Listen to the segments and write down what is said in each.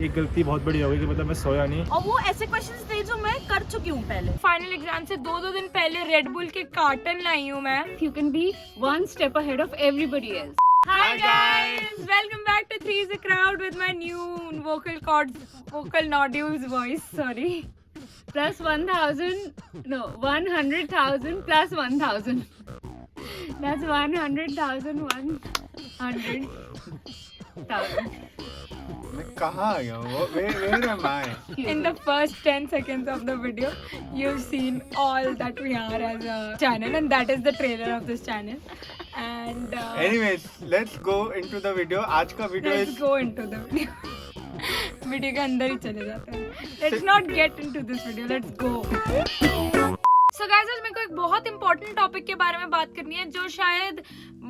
एक गलती बहुत बड़ी हो गई कि मतलब मैं सोया नहीं। और वो ऐसे क्वेश्चंस थे जो मैं कर चुकी हूँ पहले। फाइनल एग्जाम से दो दिन पहले रेड बुल के कार्टन लाई हूँ मैं। You can be one step ahead of everybody else. Hi guys, welcome back to Three's a Crowd with my new vocal nodules voice. Sorry. Plus 1,000, no, 100,000 plus 1,000. That's 100,000, 100,000. मैं कहाँ आ गया हूँ? Where am I? In the first 10 seconds of the video, you've seen all that we are as a channel, and that is the trailer of this channel. And Anyways, let's go into the video. आज का video let's is go into the video. Video के अंदर ही चले जाते हैं. Let's not get into this video. Let's go. So guys, आज मेरे को एक बहुत इंपॉर्टेंट टॉपिक के बारे में बात करनी है जो शायद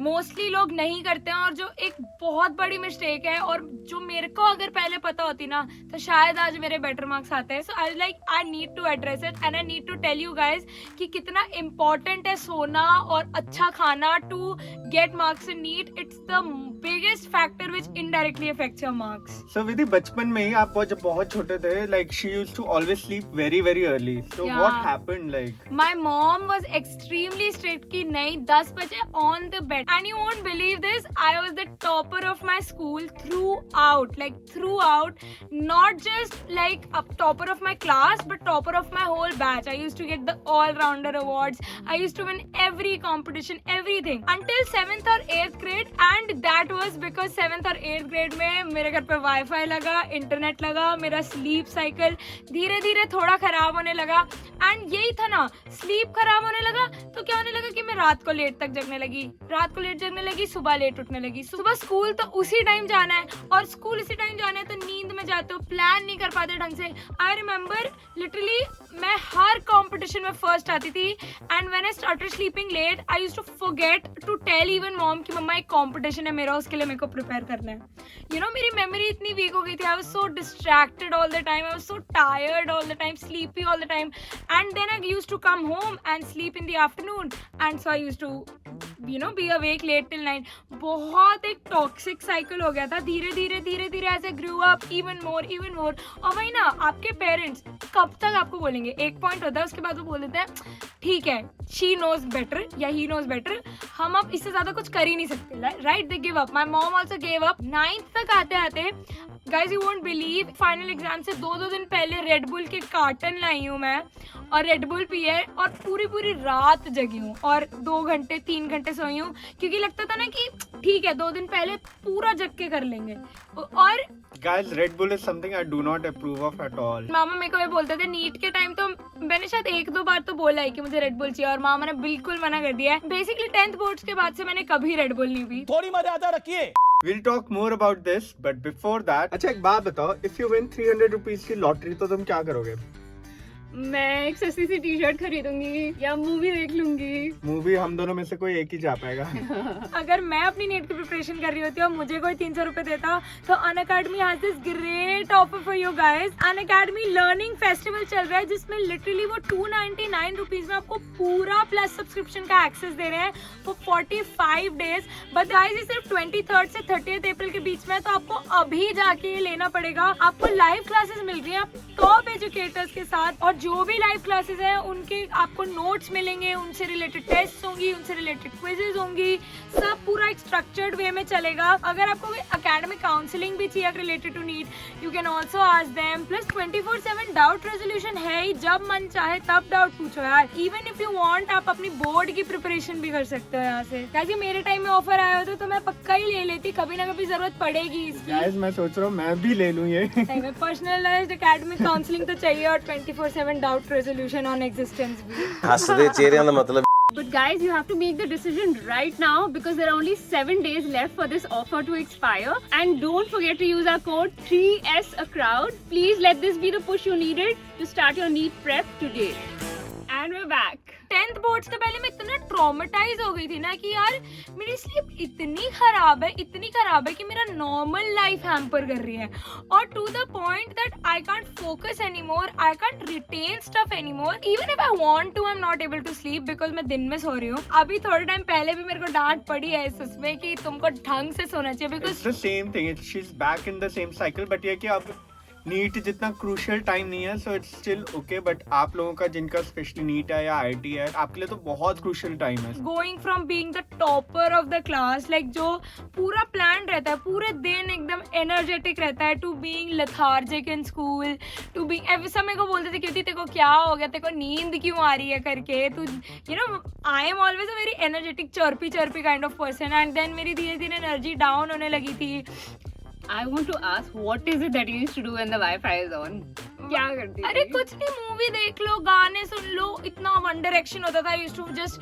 मोस्टली लोग नहीं करते हैं और जो एक बहुत बड़ी मिस्टेक है और जो मेरे को अगर पहले पता होती ना तो शायद आज मेरे बेटर मार्क्स आते हैं. So I need to address it and I need to tell you guys कि कितना इम्पोर्टेंट है सोना और अच्छा खाना to get marks in NEET. It's the biggest factor which indirectly affects your marks. so Vidhi बचपन में ही आप जब बहुत छोटे थे like she used to always sleep very very early. So Yeah. what happened like? My mom was extremely strict कि नहीं 10 बजे on the bed. And you won't believe this, I was the topper of my school throughout. Not just like a topper of my class, but topper of my whole batch. I used to get the all-rounder awards. I used to win every competition, everything. Until 7th or 8th grade, and that was because 7th or 8th grade में मेरे घर पे Wi-Fi लगा, internet लगा, मेरा sleep cycle धीरे धीरे थोड़ा खराब होने लगा. And यही था ना, स्लीप खराब होने लगा तो क्या होने लगा कि मैं रात को लेट तक जगने लगी, सुबह लेट उठने लगी. सुबह स्कूल तो उसी टाइम जाना है और स्कूल उसी टाइम जाना है तो नींद में जाते हो, प्लान नहीं कर पाते ढंग से. आई रिमेम्बर लिटरली मैं हर कंपटीशन में फर्स्ट आती थी and when I started sleeping late I used to forget to tell even mom कि मम्मा एक कंपटीशन है मेरा, उसके लिए मेरे को प्रिपेयर करना है. यू नो मेरी मेमोरी इतनी वीक हो गई थी. I was so distracted all the time, I was so tired all the time, sleepy all the time. And then I used to come home and sleep in the afternoon, and so I used to be awake late till 9. बहुत एक toxic cycle हो गया था. धीरे धीरे as I grew up even more. और वही ना आपके पेरेंट्स कब तक आपको बोलेंगे, एक पॉइंट होता है उसके बाद वो बोल देते हैं ठीक है she knows better या he knows better, हम अब इससे ज्यादा कुछ कर ही नहीं सकते. Right, they give up. My mom also give up. 9th तक आते guys you won't believe final exam से दो दिन पहले रेड बुल के कार्टन लाई हूँ मैं और रेड बुल पी है और पूरी रात जगी हूँ और 2 घंटे 3 घंटे सोई हूँ क्योंकि लगता था ना कि ठीक है 2 दिन पहले पूरा जग के कर लेंगे. और Guys, Red Bull is something I do not approve of at all. मामा मेरे को ये बोलते थे नीट के टाइम, तो मैंने शायद 1-2 बार तो बोला है कि मुझे रेड बुल चाहिए और मामा ने बिल्कुल मना कर दिया है. बेसिकली 10th बोर्ड्स के बाद से मैंने कभी रेड बुल नहीं पी. थोड़ी मर्यादा रखिए. We'll talk more about this, but before that, अच्छा एक बात बताओ, if you win 300 rupees की लॉटरी तो तुम क्या करोगे? मैं एक सस्ती सी टी-शर्ट खरीदूंगी या मूवी देख लूंगी. मूवी हम दोनों में से कोई एक ही जा पाएगा. अगर मैं अपनी नीट की प्रिपरेशन कर रही होती और मुझे कोई 300 रुपए देता तो Unacademy has this great offer for you guys. Unacademy learning festival चल रहा है जिसमें लिटरली वो 299 रुपीज में आपको पूरा प्लस सब्सक्रिप्शन का एक्सेस दे रहे हैं फॉर 45 डेज. बट गाइस ये सिर्फ 23rd से 30th अप्रैल के बीच में, तो आपको अभी जाके लेना पड़ेगा. आपको लाइव क्लासेस मिल रही है टॉप एजुकेटर्स के साथ और जो भी लाइव क्लासेस हैं उनके आपको नोट्स मिलेंगे, उनसे रिलेटेड टेस्ट होंगी, उनसे रिलेटेड क्विजेज होंगी, सब पूरा एक स्ट्रक्चर्ड वे में चलेगा. अगर आपको एकेडमिक काउंसलिंग भी चाहिए related to NEET you can also ask them. Plus 24/7 doubt resolution है ही, जब मन चाहे तब डाउट पूछो यार. इवन इफ यू वांट आप अपनी बोर्ड की प्रिपरेशन भी कर सकते हो यहाँ से. कैसे मेरे टाइम में ऑफर आया होता तो मैं पक्का ही ले लेती, कभी ना कभी जरूरत पड़ेगी इसकी. Guys, मैं सोच रहा हूँ मैं भी ले लूँ ये. पर्सनलाइज्ड एकेडमिक काउंसलिंग तो चाहिए और 24/7 डाउट रेजोल्यूशन ऑन एग्जिस्टेंस भी. हंसदे चेहरे ਦਾ मतलब. But guys, you have to make the decision right now because there are only 7 days left for this offer to expire. And don't forget to use our code 3S a crowd. Please let this be the push you needed to start your NEET prep today. And we're back. 10th boards के पहले मैं इतना traumatise हो गई थी ना कि यार मेरी स्लीप इतनी खराब है कि मेरा नॉर्मल लाइफ हैम्पर कर रही है. और to the point that I can't focus anymore, I can't retain stuff anymore. Even if I want to, I am not able to sleep because मैं दिन में सो रही हूँ. अभी थोड़े टाइम पहले भी मेरे को डांट पड़ी है इसमें कि तुमको ढंग से सोना चाहिए because It's the same thing. She's back in the same cycle, but ये कि अब नीट जितना क्रूशियल टाइम नहीं है, so it's still okay, but आप लोगों का जिनका स्पेशली नीट है या आईटी है, आपके लिए तो बहुत क्रूशियल टाइम है। Going from being the topper of the class, like जो पूरा प्लान रहता है, पूरे दिन एकदम एनर्जेटिक रहता है, to being lethargic in school, to being every समय को बोलते थे क्योंकि तेरे को क्या हो गया, तेरे को नींद क्यों आ रही है करके, तू you know I am always a very energetic chirpy kind of person, and then मेरी धीरे धीरे एनर्जी डाउन होने लगी थी। I want to ask, what is it that you used to do when the Wi-Fi is on? क्या करती थी? अरे कुछ नहीं, मूवी देख लो, गाने सुन लो, इतना वन डायरेक्शन होता था। I used to just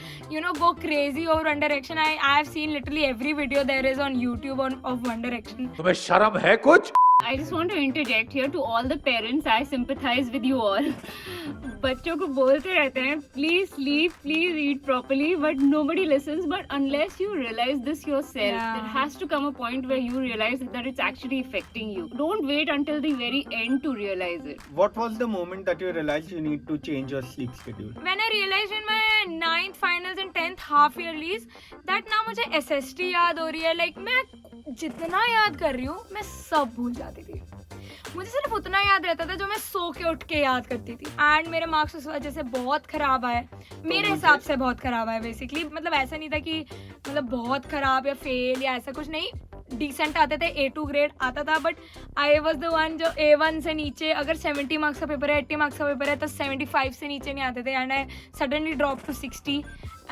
go crazy over One Direction. I have seen literally every video there is on YouTube of One Direction. तुम्हें शर्म है कुछ? I just want to interject here to all the parents. I sympathize with you all. बच्चों को बोलते रहते हैं please sleep, please eat properly, but nobody listens. But unless you realize this yourself, there has to come a point where you realize that it's actually affecting you. Don't wait until the very end to realize it. What was the moment that you realized you need to change your sleep schedule? When I realized in my 9th finals and 10th half yearlies that ना मुझे SST याद हो रही है, like मैं जितना याद कर रही हूँ मैं सब भूल जाती थी। मुझे सिर्फ उतना याद रहता था जो मैं सो के उठ के याद करती थी, एंड मेरे मार्क्स उस वजह से बहुत खराब आए, मेरे हिसाब से बहुत खराब आए बेसिकली। मतलब ऐसा नहीं था कि मतलब बहुत खराब या फेल या ऐसा कुछ नहीं, डिसेंट आते थे, A2 ग्रेड आता था, but I was the one जो A1 से नीचे, अगर 70 मार्क्स का पेपर है, 80 मार्क्स का पेपर है तो 75 से नीचे नहीं आते थे, and I suddenly drop to 60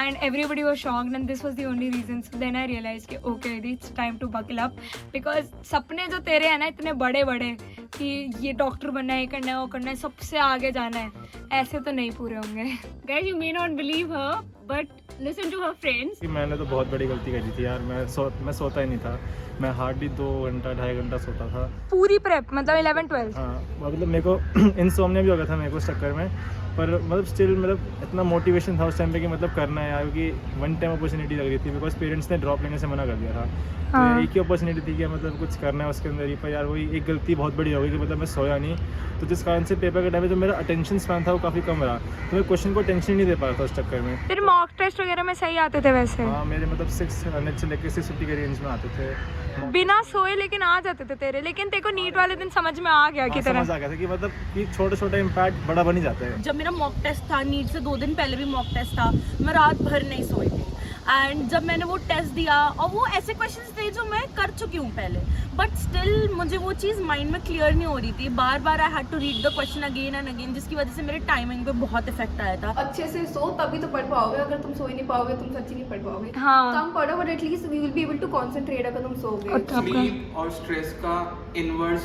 and everybody was shocked, and this was the only reason. So then I realized कि okay, it's time to buckle up, because सपने जो तेरे हैं ना इतने बड़े बड़े कि ये डॉक्टर बनना है, ये करना है, वो करना है, सबसे आगे जाना है, ऐसे तो नहीं पूरे होंगे। Guys, you may not believe her, but listen to her friends. कि मैंने तो बहुत बड़ी गलती करी थी यार। मैं सोता ही नहीं था, मैं हार्डली 2 घंटा 2.5 घंटा सोता था पूरी प्रेप, मतलब 11-12। हाँ, मतलब मेरे को इंसोम्निया भी हो गया था मेरे को इस चक्कर में, पर मतलब स्टिल मतलब इतना मोटिवेशन था उस टाइम पे कि मतलब करना है यार, क्योंकि वन टाइम अपॉर्चुनिटी लग रही थी, बिकॉज पेरेंट्स ने ड्रॉप लेने से मना कर दिया था। तो एक ही अपॉर्चुनिटी थी कि मतलब कुछ करना है उसके अंदर ही, पर यार वही एक गलती बहुत बड़ी हो गई कि मतलब मैं सोया नहीं, तो जिस कारण से पेपर के टाइम में जो मेरा अटेंशन स्पैन था वो काफ़ी कम रहा, तो मैं क्वेश्चन को टेंशन नहीं दे पा रहा था उस चक्कर में। फिर मॉक टेस्ट वगैरह में सही आते थे वैसे? हाँ, मेरे मतलब 600 से लेकर 650 के रेंज में आते थे बिना सोए, लेकिन आ जाते थे तेरे। लेकिन तेरे को नीट वाले दिन समझ में आ गया कि तरह समझ आ गया था कि मतलब कि छोटा छोटा इम्पैक्ट बड़ा बन ही जाता है। जब मेरा मॉक टेस्ट था, नीट से 2 दिन पहले भी मॉक टेस्ट था, मैं रात भर नहीं सोई थी, एंड जब मैंने वो टेस्ट दिया, और वो ऐसे क्वेश्चंस थे जो मैं कर चुकी हूँ पहले, बट स्टिल मुझे वो चीज़ माइंड में क्लियर नहीं हो रही थी, बार बार I had to read the question again and again, जिसकी वजह से मेरे टाइमिंग पे बहुत इफेक्ट आया था। अच्छे से सो तभी तो पढ़ पाओगे, अगर तुम सो ही नहीं पाओगे तुम सच्ची नहीं पढ़ पाओगे। हाँ। कम पढ़ो but at least we will be able to concentrate अगर तुम सोओगे। स्लीप और स्ट्रेस का इनवर्स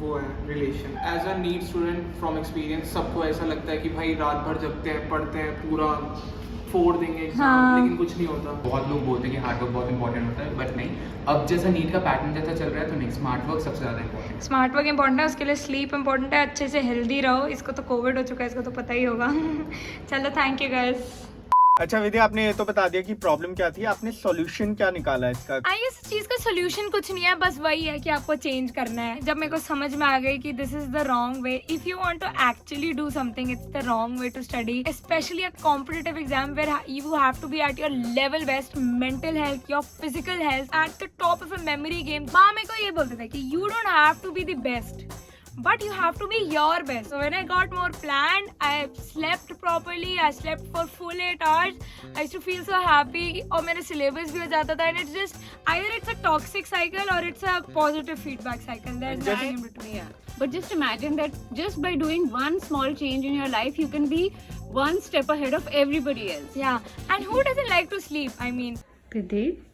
वो है relation. As a NEET student from experience, सबको ऐसा लगता है कि भाई रात भर जगते हैं, पढ़ते हैं, पूरा फोड़ देंगे एग्जाम, हाँ। लेकिन कुछ नहीं होता। बहुत लोग बोलते हैं कि हार्ड वर्क बहुत इंपॉर्टेंट होता है, बट नहीं, अब जैसा नीट का पैटर्न जैसा चल रहा है तो नहीं, स्मार्ट वर्क सबसे ज़्यादा इंपॉर्टेंट है। स्मार्ट वर्क इंपॉर्टेंट है, उसके लिए स्लीप इंपॉर्टेंट है, अच्छे से हेल्दी रहो। इसको तो कोविड हो चुका है, इसको तो पता ही होगा। चलो, थैंक यू गाइस। अच्छा विद्या, आपने ये तो बता दिया कि प्रॉब्लम क्या थी, आपने सॉल्यूशन क्या निकाला इसका? इस चीज़ का सोल्यूशन कुछ नहीं है, बस वही है कि आपको चेंज करना है। जब मेरे को समझ में आ गई कि this is the wrong way, if you want to actually do something, it's the wrong way to study, specially a competitive exam where you have to be at your level best, mental health, your physical health at the top of a memory game. माँ मेरे को ये बोलते थे कि you don't have to be the best, but you have to be your best. So when I got more planned, I slept properly, I slept for full 8 hours, I used to feel so happy, और मेरे syllabus भी हो जाता था, and it's just either it's a toxic cycle or it's a positive feedback cycle. There's nothing in between. Yeah. But just imagine that just by doing one small change in your life, you can be one step ahead of everybody else. Yeah, and who doesn't like to sleep? I mean, Pradeep?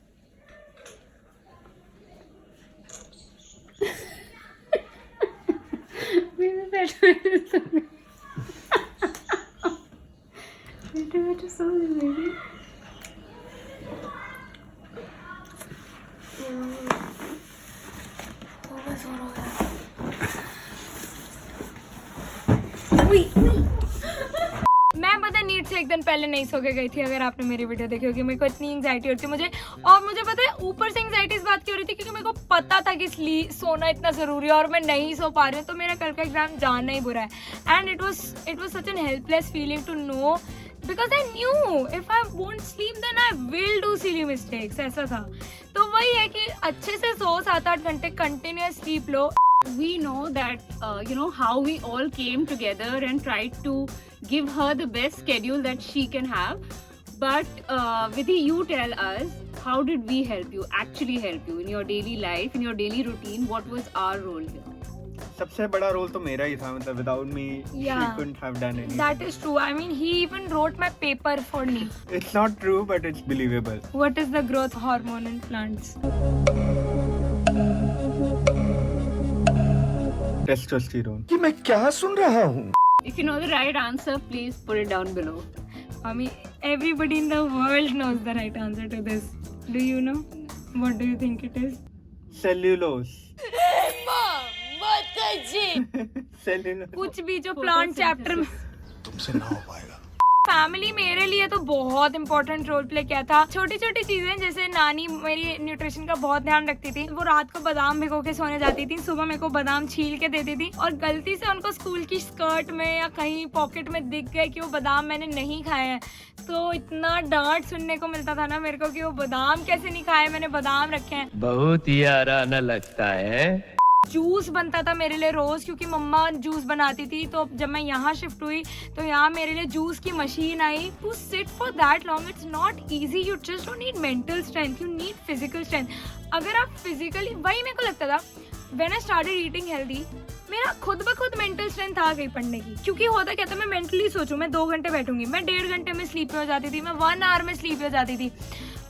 मैं पता NEET से एक दिन पहले नहीं सो के गई थी, अगर आपने मेरी वीडियो देखी होगी। मेरे को इतनी एंग्जाइटी होती मुझे, और मुझे पता है ऊपर से एंग्जाइटी इस बात की हो रही थी क्योंकि मेरे को पता था कि सोना इतना ज़रूरी है और मैं नहीं सो पा रही हूँ, तो मेरा कल का एग्जाम जाना ही बुरा है। And it was such an helpless feeling to know, because I knew if I won't sleep then I will do silly mistakes, ऐसा था। तो वही है कि अच्छे से सो, 7-8 घंटे continuous sleep low. we know that how we all came together and tried to give her the best schedule that she can have. But Vidhi, you tell us, how did we help you, actually help you in your daily life, in your daily routine? What was our role here? सबसे बड़ा role तो मेरा ही था, मतलब without me she Yeah. couldn't have done anything. That is true. I mean, he even wrote my paper for me. It's not true, but it's believable. What is the growth hormone in plants? Testosterone. If you know the right answer, please put it down below. I mean, everybody in the world knows the right answer to this. Do you know? What do you think it is? Cellulose. Cellulose. कुछ भी जो plant chapter में family मेरे लिए तो बहुत important role play किया था। छोटी छोटी चीजें, जैसे नानी मेरी न्यूट्रिशन का बहुत ध्यान रखती थी। वो रात को बादाम भिगो के सोने जाती थी, सुबह मेरे को बादाम छील के देती थी, और गलती से उनको स्कूल की स्कर्ट में या कहीं पॉकेट में दिख गए कि वो बादाम मैंने नहीं खाए हैं, तो इतना डांट सुनने को मिलता था ना मेरे को कि वो बादाम कैसे नहीं खाए, मैंने बादाम रखे हैं। बहुत ही आराना लगता है। जूस बनता था मेरे लिए रोज, क्योंकि मम्मा जूस बनाती थी। तो जब मैं यहाँ शिफ्ट हुई तो यहाँ मेरे लिए जूस की मशीन आई। To sit for that long it's not easy. You just don't need mental strength, you need physical strength. अगर आप फिजिकली, वही मेरे को लगता था when I started eating healthy, मेरा खुद ब खुद मेंटल स्ट्रेंथ आ गई पढ़ने की। क्योंकि होता क्या था, मैं मेंटली सोचूं मैं 2 घंटे बैठूंगी, मैं 1.5 घंटे में स्लीप पे हो जाती थी, मैं 1 आवर में स्लीप पे हो जाती थी।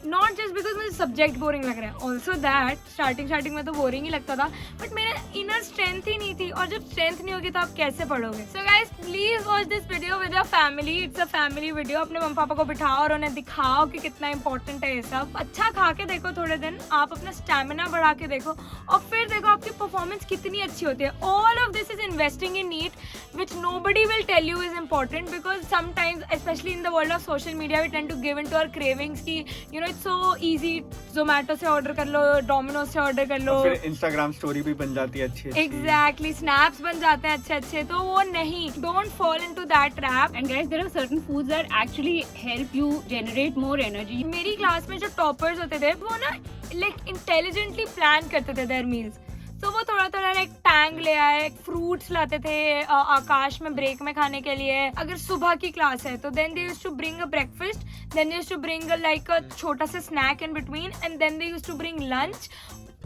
नॉट जस्ट बिकॉज मुझे सब्जेक्ट बोरिंग लग रहा है, ऑल्सो दैट स्टार्टिंग में तो बोरिंग ही लगता था, बट मेरा इनर स्ट्रेंथ ही नहीं थी। और जब स्ट्रेंथ नहीं होगी तो आप कैसे पढ़ोगे? So guys, please watch this video with your family. It's a family video. अपने मम्मी पापा को बिठाओ और उन्हें दिखाओ कि कितना इंपॉर्टेंट है ये सब। अच्छा खा के देखो थोड़े दिन, आप अपना स्टैमिना बढ़ा के देखो, और फिर देखो आपकी परफॉर्मेंस कितनी अच्छी होती है। All of this is investing in NEET, which nobody will tell you is important, because sometimes, especially in the world of social media, we tend to give into our cravings कि you know it's so easy, Zomato से order कर लो, Domino's से order कर लो, और फिर Instagram story भी बन जाती है अच्छी। exactly, snaps बन जाते हैं अच्छे अच्छे। तो वो नहीं, don't fall into that trap। And guys, there are certain foods that actually help you generate more energy. मेरी क्लास में जो टॉपर्स होते थे वो ना लाइक इंटेलिजेंटली प्लान करते थे देयर मील्स। तो वो थोड़ा थोड़ा लाइक टैंग ले आए, फ्रूट्स लाते थे आकाश में ब्रेक में खाने के लिए। अगर सुबह की क्लास है तो then they used to bring a breakfast, then they used to bring like a छोटा सा snack in between, and then they used to bring lunch.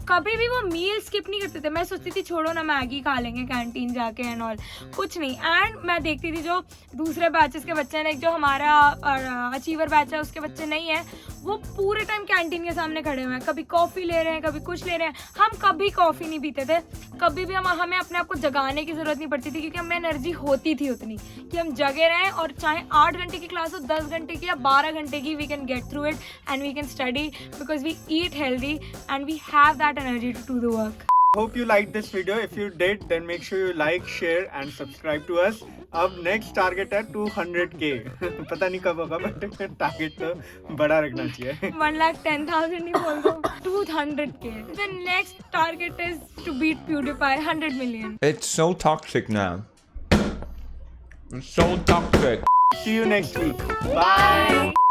कभी भी वो मील स्किप नहीं करते थे। मैं सोचती थी छोड़ो ना, मैगी खा लेंगे कैंटीन जाके एंड ऑल, कुछ नहीं। एंड मैं देखती थी जो दूसरे बैचेस के बच्चे हैं, जो हमारा अचीवर बैच है उसके बच्चे नहीं है, वो पूरे टाइम कैंटीन के सामने खड़े हुए हैं, कभी कॉफ़ी ले रहे हैं, कभी कुछ ले रहे हैं। हम कभी कॉफ़ी नहीं पीते थे, कभी भी हमें अपने आप को जगाने की ज़रूरत नहीं पड़ती थी, क्योंकि हमें एनर्जी होती थी उतनी कि हम जगे रहें, और चाहे 8 घंटे की क्लास हो, 10 घंटे की या 12 घंटे की, we can get through it and we can study, because we eat healthy and we have that energy to do the work. Hope you liked this video. If you did, then make sure you like, share and subscribe to us. अब next target है 200K। पता नहीं कब होगा, but target तो बड़ा रखना चाहिए। 1,10,000 नहीं बोल दो, 200K। The next target is to beat PewDiePie 100 million. It's so toxic now. It's so toxic. See you next week. Bye.